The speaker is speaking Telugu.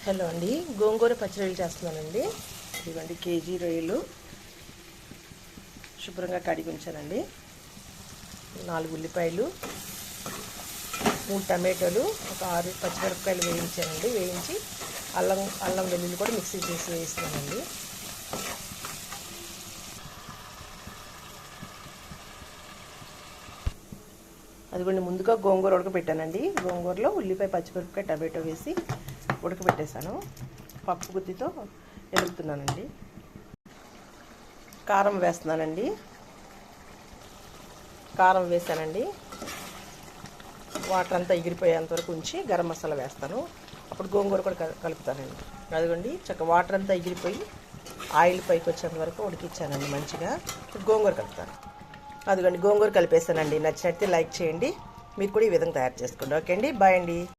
హలో అండి, గోంగూర పచ్చి రొయ్యలు చేస్తున్నానండి. ఇదిగోండి కేజీ రొయ్యలు శుభ్రంగా కడిగి ఉంచానండి. 4 ఉల్లిపాయలు, 3 టమాటోలు, ఒక 6 పచ్చిమిరపకాయలు వేయించానండి. వేయించి అల్లం వెల్లుల్లి కూడా మిక్సీ చేసి వేస్తున్నానండి. అదిగోండి ముందుగా గోంగూర ఉడకబెట్టానండి. గోంగూరలో ఉల్లిపాయ, పచ్చిమిరపకాయ, టమాటో వేసి ఉడకబెట్టేశాను. పప్పు గుత్తితో ఎదుగుతున్నానండి. కారం వేస్తున్నానండి. కారం వేసానండి. వాటర్ అంతా ఎగిరిపోయేంత వరకు ఉంచి గరం మసాలా వేస్తాను. అప్పుడు గోంగూర కూడా కలుపుతానండి. అదిగోండి చక్కగా వాటర్ అంతా ఎగిరిపోయి ఆయిల్ పైకి వచ్చేంత వరకు ఉడికించానండి మంచిగా. ఇప్పుడు గోంగూర కలుపుతాను. అదిగోండి గోంగూర కలిపేసానండి. నచ్చినట్టు లైక్ చేయండి. మీరు కూడా ఈ విధంగా తయారు చేసుకోండి. ఓకే అండి, బాయ్ అండి.